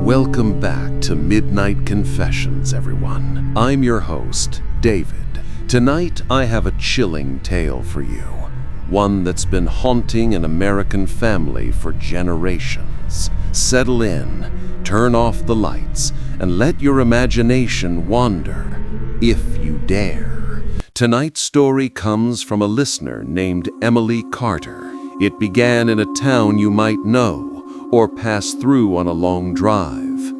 Welcome back to Midnight Confessions, everyone. I'm your host, David. Tonight, I have a chilling tale for you. One that's been haunting an American family for generations. Settle in, turn off the lights, and let your imagination wander, if you dare. Tonight's story comes from a listener named Emily Carter. It began in a town you might know, or pass through on a long drive.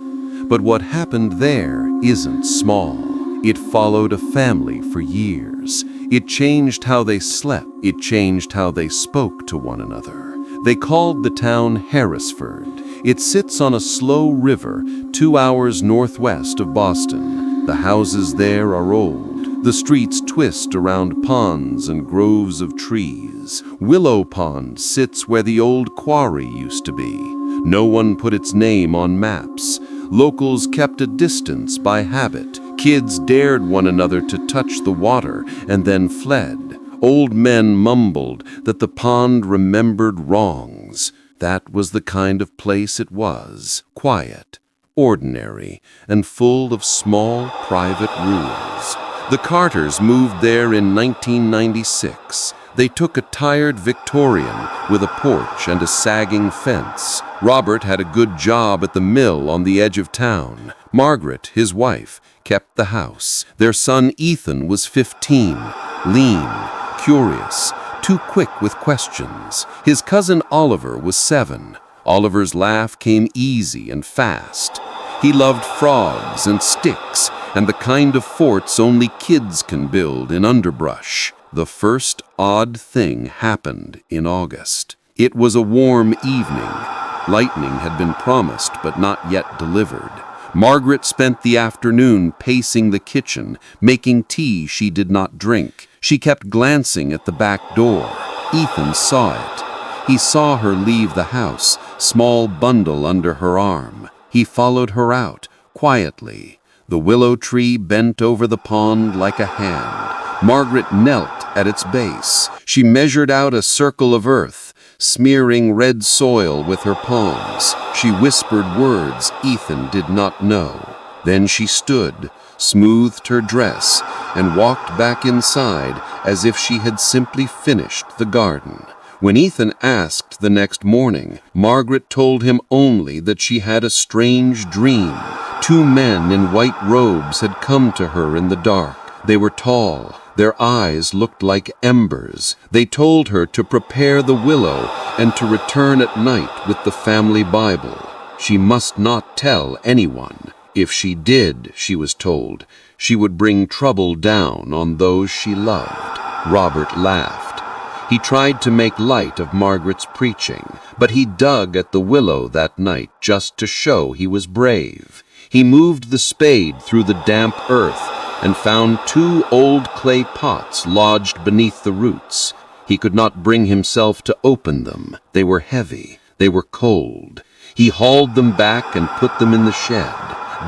But what happened there isn't small. It followed a family for years. It changed how they slept. It changed how they spoke to one another. They called the town Harrisford. It sits on a slow river 2 hours northwest of Boston. The houses there are old. The streets twist around ponds and groves of trees. Willow Pond sits where the old quarry used to be. No one put its name on maps. Locals kept a distance by habit. Kids dared one another to touch the water and then fled. Old men mumbled that the pond remembered wrongs. That was the kind of place it was. Quiet, ordinary, and full of small, private rules. The Carters moved there in 1996. They took a tired Victorian with a porch and a sagging fence. Robert had a good job at the mill on the edge of town. Margaret, his wife, kept the house. Their son Ethan was 15, lean, curious, too quick with questions. His cousin Oliver was 7. Oliver's laugh came easy and fast. He loved frogs and sticks and the kind of forts only kids can build in underbrush. The first odd thing happened in August. It was a warm evening. Lightning had been promised but not yet delivered. Margaret spent the afternoon pacing the kitchen, making tea she did not drink. She kept glancing at the back door. Ethan saw it. He saw her leave the house, small bundle under her arm. He followed her out, quietly. The willow tree bent over the pond like a hand. Margaret knelt at its base. She measured out a circle of earth, smearing red soil with her palms. She whispered words Ethan did not know. Then she stood, smoothed her dress, and walked back inside as if she had simply finished the garden. When Ethan asked the next morning, Margaret told him only that she had a strange dream. 2 men in white robes had come to her in the dark. They were tall. Their eyes looked like embers. They told her to prepare the willow and to return at night with the family Bible. She must not tell anyone. If she did, she was told, she would bring trouble down on those she loved. Robert laughed. He tried to make light of Margaret's preaching, but he dug at the willow that night just to show he was brave. He moved the spade through the damp earth and found 2 old clay pots lodged beneath the roots. He could not bring himself to open them. They were heavy. They were cold. He hauled them back and put them in the shed.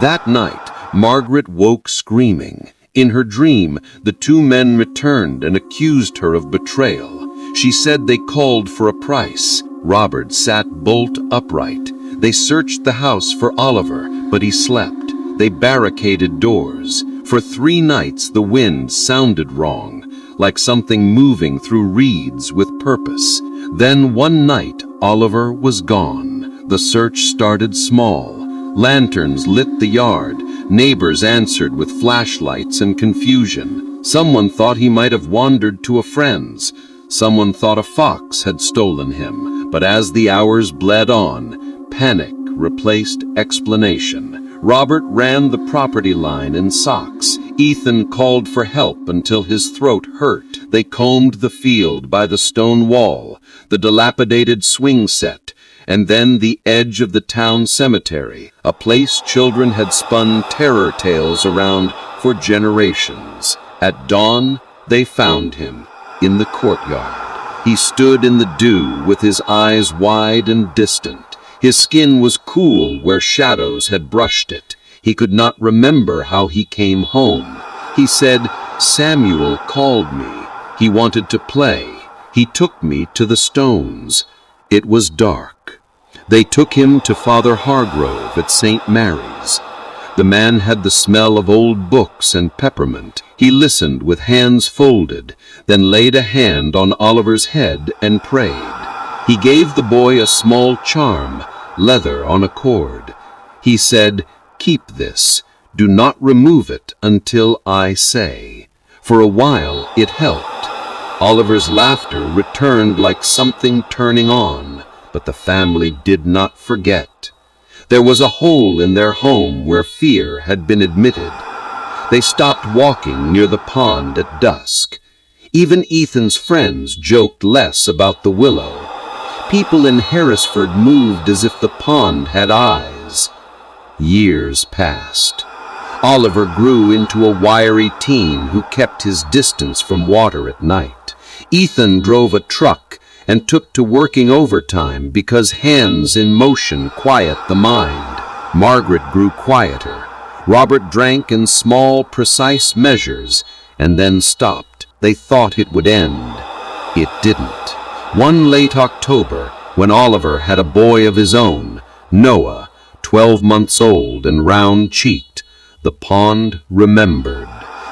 That night, Margaret woke screaming. In her dream, the 2 men returned and accused her of betrayal. She said they called for a price. Robert sat bolt upright. They searched the house for Oliver, but he slept. They barricaded doors. For 3 nights the wind sounded wrong, like something moving through reeds with purpose. Then one night Oliver was gone. The search started small. Lanterns lit the yard. Neighbors answered with flashlights and confusion. Someone thought he might have wandered to a friend's. Someone thought a fox had stolen him. But as the hours bled on, panic replaced explanation. Robert ran the property line in socks. Ethan called for help until his throat hurt. They combed the field by the stone wall, the dilapidated swing set, and then the edge of the town cemetery, a place children had spun terror tales around for generations. At dawn, they found him in the courtyard. He stood in the dew with his eyes wide and distant. His skin was cool where shadows had brushed it. He could not remember how he came home. He said, "Samuel called me. He wanted to play. He took me to the stones." It was dark. They took him to Father Hargrove at St. Mary's. The man had the smell of old books and peppermint. He listened with hands folded, then laid a hand on Oliver's head and prayed. He gave the boy a small charm, leather on a cord. He said, "Keep this. Do not remove it until I say." For a while it helped. Oliver's laughter returned like something turning on, but the family did not forget. There was a hole in their home where fear had been admitted. They stopped walking near the pond at dusk. Even Ethan's friends joked less about the Willow. People in Harrisford moved as if the pond had eyes. Years passed. Oliver grew into a wiry teen who kept his distance from water at night. Ethan drove a truck and took to working overtime because hands in motion quiet the mind. Margaret grew quieter. Robert drank in small, precise measures and then stopped. They thought it would end. It didn't. One late October, when Oliver had a boy of his own, Noah, 12 months old and round-cheeked, the pond remembered.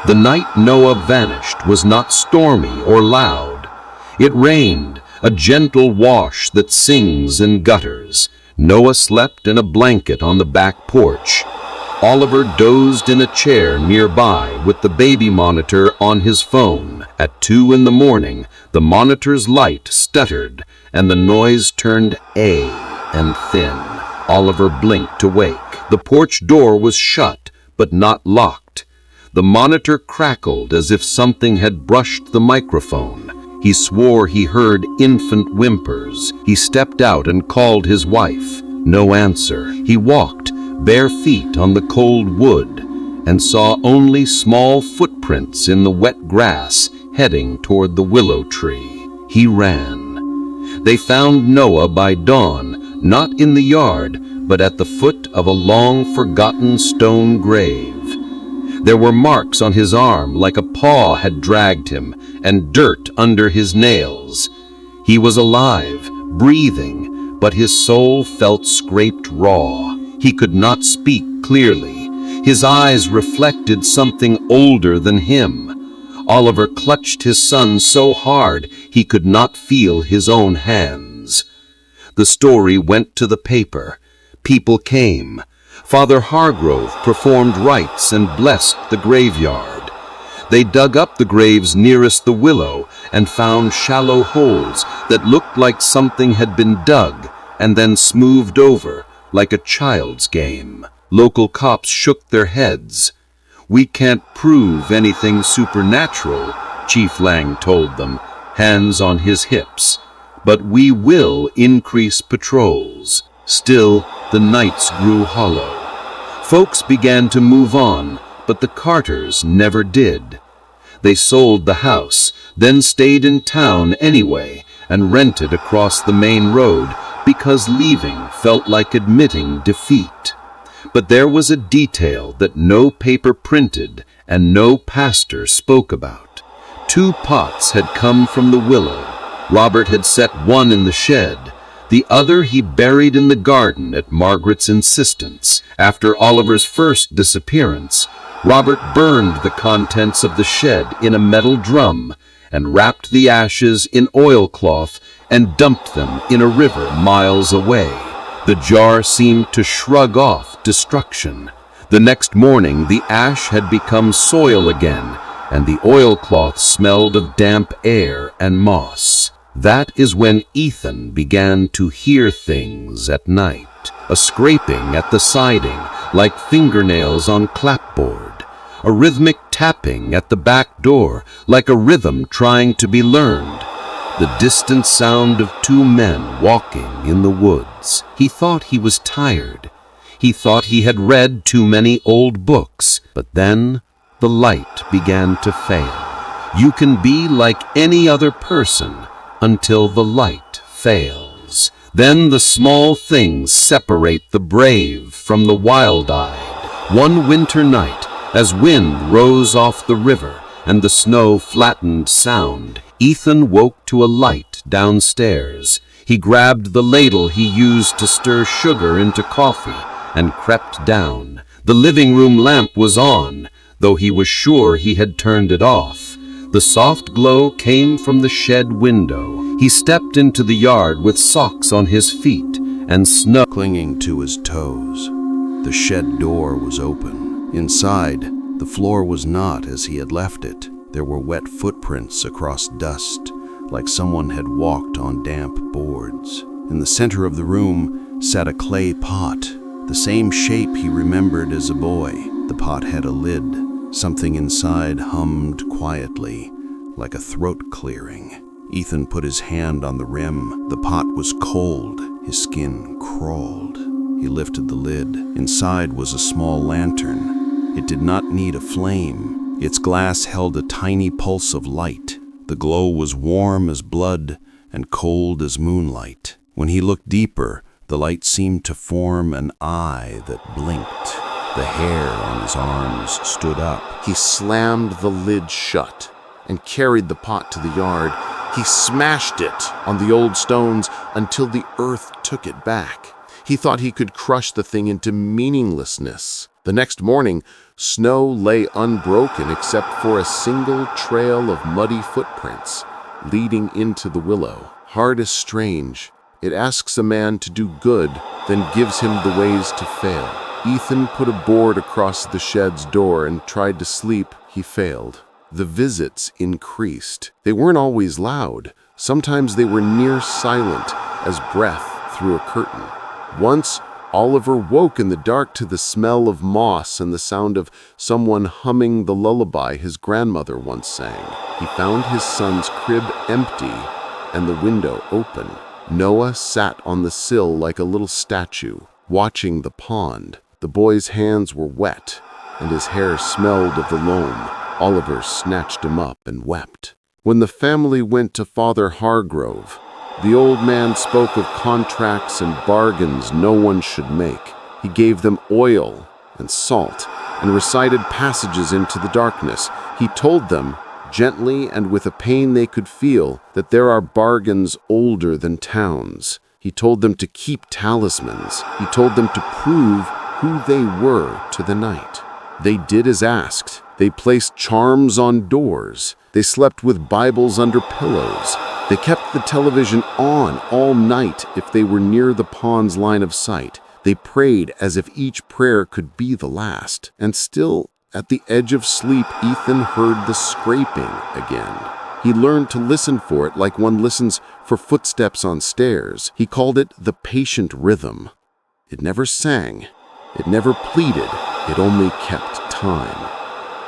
The night Noah vanished was not stormy or loud. It rained, a gentle wash that sings in gutters. Noah slept in a blanket on the back porch. Oliver dozed in a chair nearby with the baby monitor on his phone. At 2 in the morning, the monitor's light stuttered and the noise turned A and thin. Oliver blinked to wake. The porch door was shut, but not locked. The monitor crackled as if something had brushed the microphone. He swore he heard infant whimpers. He stepped out and called his wife. No answer. He walked, bare feet on the cold wood, and saw only small footprints in the wet grass heading toward the willow tree. He ran. They found Noah by dawn, not in the yard, but at the foot of a long-forgotten stone grave. There were marks on his arm like a paw had dragged him, and dirt under his nails. He was alive, breathing, but his soul felt scraped raw. He could not speak clearly. His eyes reflected something older than him. Oliver clutched his son so hard he could not feel his own hands. The story went to the paper. People came. Father Hargrove performed rites and blessed the graveyard. They dug up the graves nearest the willow and found shallow holes that looked like something had been dug and then smoothed over, like a child's game. Local cops shook their heads. "We can't prove anything supernatural," Chief Lang told them, hands on his hips. "But we will increase patrols." Still, the nights grew hollow. Folks began to move on, but the Carters never did. They sold the house, then stayed in town anyway, and rented across the main road because leaving felt like admitting defeat. But there was a detail that no paper printed and no pastor spoke about. 2 pots had come from the willow. Robert had set one in the shed. The other he buried in the garden at Margaret's insistence. After Oliver's first disappearance, Robert burned the contents of the shed in a metal drum and wrapped the ashes in oilcloth and dumped them in a river miles away. The jar seemed to shrug off destruction. The next morning, the ash had become soil again, and the oilcloth smelled of damp air and moss. That is when Ethan began to hear things at night. A scraping at the siding, like fingernails on clapboard. A rhythmic tapping at the back door, like a rhythm trying to be learned. The distant sound of 2 men walking in the woods. He thought he was tired. He thought he had read too many old books. But then the light began to fail. You can be like any other person until the light fails. Then the small things separate the brave from the wild-eyed. One winter night, as wind rose off the river and the snow flattened sound, Ethan woke to a light downstairs. He grabbed the ladle he used to stir sugar into coffee and crept down. The living room lamp was on, though he was sure he had turned it off. The soft glow came from the shed window. He stepped into the yard with socks on his feet and snow clinging to his toes. The shed door was open. Inside, the floor was not as he had left it. There were wet footprints across dust, like someone had walked on damp boards. In the center of the room sat a clay pot, the same shape he remembered as a boy. The pot had a lid. Something inside hummed quietly, like a throat clearing. Ethan put his hand on the rim. The pot was cold. His skin crawled. He lifted the lid. Inside was a small lantern. It did not need a flame. Its glass held a tiny pulse of light. The glow was warm as blood and cold as moonlight. When he looked deeper, the light seemed to form an eye that blinked. The hair on his arms stood up. He slammed the lid shut and carried the pot to the yard. He smashed it on the old stones until the earth took it back. He thought he could crush the thing into meaninglessness. The next morning, snow lay unbroken except for a single trail of muddy footprints leading into the Willow. Hard as strange. It asks a man to do good, then gives him the ways to fail. Ethan put a board across the shed's door and tried to sleep. He failed. The visits increased. They weren't always loud. Sometimes they were near silent as breath through a curtain. Once, Oliver woke in the dark to the smell of moss and the sound of someone humming the lullaby his grandmother once sang. He found his son's crib empty and the window open. Noah sat on the sill like a little statue, watching the pond. The boy's hands were wet, and his hair smelled of the loam. Oliver snatched him up and wept. When the family went to Father Hargrove, the old man spoke of contracts and bargains no one should make. He gave them oil and salt and recited passages into the darkness. He told them, gently and with a pain they could feel, that there are bargains older than towns. He told them to keep talismans. He told them to prove who they were to the night. They did as asked. They placed charms on doors. They slept with Bibles under pillows. They kept the television on all night if they were near the pond's line of sight. They prayed as if each prayer could be the last. And still, at the edge of sleep, Ethan heard the scraping again. He learned to listen for it like one listens for footsteps on stairs. He called it the patient rhythm. It never sang. It never pleaded. It only kept time.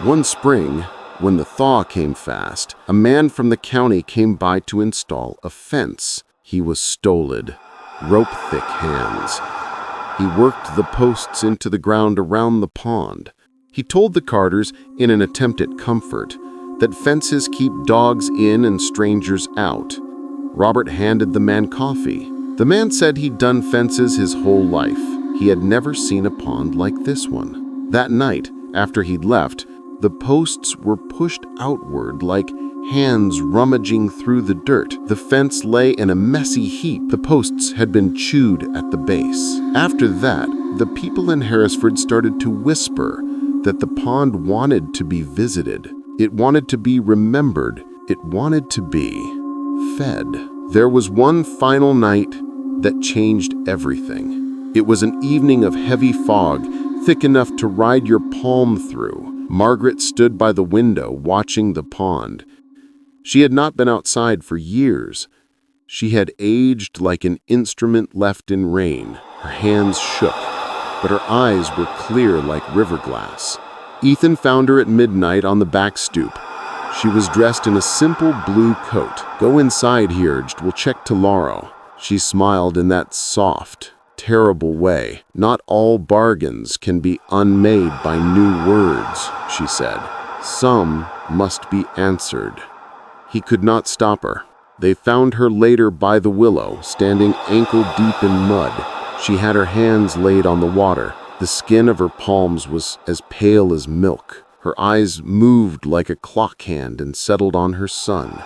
One spring, when the thaw came fast, a man from the county came by to install a fence. He was stolid, rope-thick hands. He worked the posts into the ground around the pond. He told the Carters, in an attempt at comfort, that fences keep dogs in and strangers out. Robert handed the man coffee. The man said he'd done fences his whole life. He had never seen a pond like this one. That night, after he'd left, the posts were pushed outward like hands rummaging through the dirt. The fence lay in a messy heap. The posts had been chewed at the base. After that, the people in Harrisford started to whisper that the pond wanted to be visited. It wanted to be remembered. It wanted to be fed. There was one final night that changed everything. It was an evening of heavy fog, thick enough to ride your palm through. Margaret stood by the window watching the pond. She had not been outside for years. She had aged like an instrument left in rain. Her hands shook, but her eyes were clear like river glass. Ethan found her at midnight on the back stoop. She was dressed in a simple blue coat. "Go inside," he urged. "We'll check tomorrow." She smiled in that soft, terrible way. "Not all bargains can be unmade by new words," she said. "Some must be answered." He could not stop her. They found her later by the Willow, standing ankle-deep in mud. She had her hands laid on the water. The skin of her palms was as pale as milk. Her eyes moved like a clock hand and settled on her son.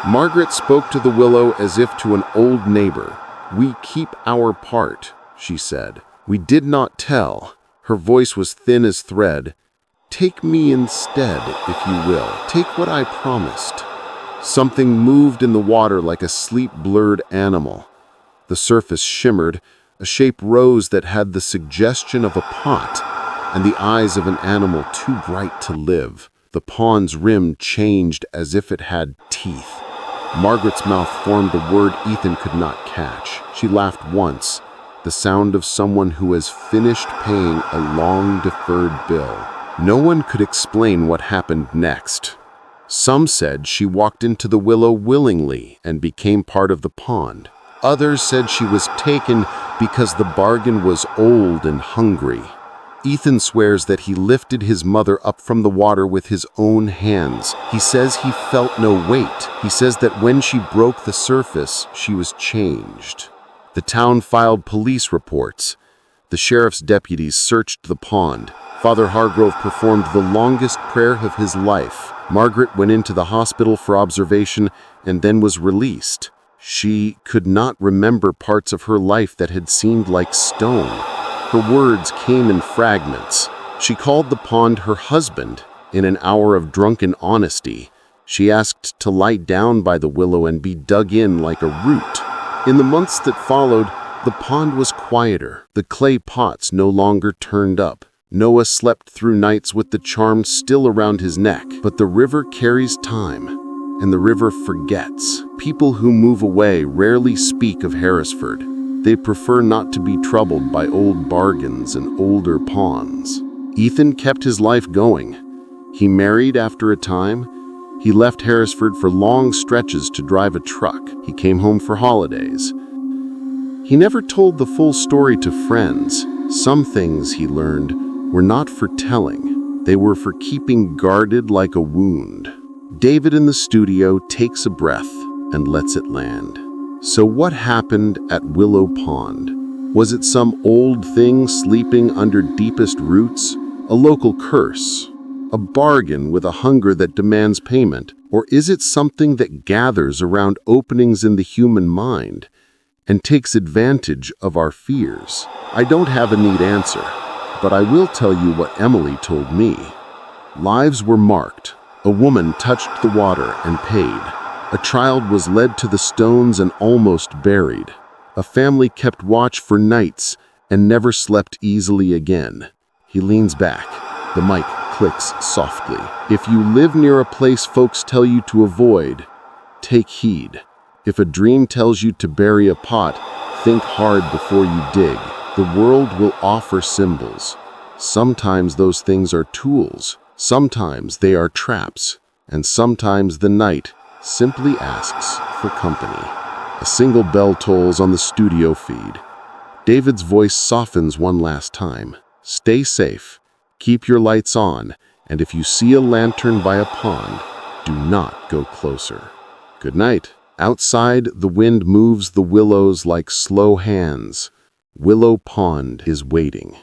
Margaret spoke to the willow as if to an old neighbor. "We keep our part," she said. "We did not tell." Her voice was thin as thread. "Take me instead, if you will. Take what I promised." Something moved in the water like a sleep-blurred animal. The surface shimmered. A shape rose that had the suggestion of a pot and the eyes of an animal too bright to live. The pond's rim changed as if it had teeth. Margaret's mouth formed a word Ethan could not catch. She laughed once, the sound of someone who has finished paying a long-deferred bill. No one could explain what happened next. Some said she walked into the willow willingly and became part of the pond. Others said she was taken because the bargain was old and hungry. Ethan swears that he lifted his mother up from the water with his own hands. He says he felt no weight. He says that when she broke the surface, she was changed. The town filed police reports. The sheriff's deputies searched the pond. Father Hargrove performed the longest prayer of his life. Margaret went into the hospital for observation and then was released. She could not remember parts of her life that had seemed like stone. Her words came in fragments. She called the pond her husband in an hour of drunken honesty. She asked to lie down by the willow and be dug in like a root. In the months that followed, the pond was quieter. The clay pots no longer turned up. Noah slept through nights with the charm still around his neck. But the river carries time, and the river forgets. People who move away rarely speak of Harrisford. They prefer not to be troubled by old bargains and older ponds. Ethan kept his life going. He married after a time. He left Harrisford for long stretches to drive a truck. He came home for holidays. He never told the full story to friends. Some things, he learned, were not for telling. They were for keeping guarded like a wound. David in the studio takes a breath and lets it land. So what happened at Willow Pond? Was it some old thing sleeping under deepest roots? A local curse? A bargain with a hunger that demands payment? Or is it something that gathers around openings in the human mind and takes advantage of our fears? I don't have a neat answer, but I will tell you what Emily told me. Lives were marked. A woman touched the water and paid. A child was led to the stones and almost buried. A family kept watch for nights and never slept easily again. He leans back. The mic clicks softly. If you live near a place folks tell you to avoid, take heed. If a dream tells you to bury a pot, think hard before you dig. The world will offer symbols. Sometimes those things are tools. Sometimes they are traps. And sometimes the night simply asks for company. A single bell tolls on the studio feed. David's voice softens one last time. Stay safe, keep your lights on, and if you see a lantern by a pond, do not go closer. Good night. Outside, the wind moves the willows like slow hands. Willow Pond is waiting.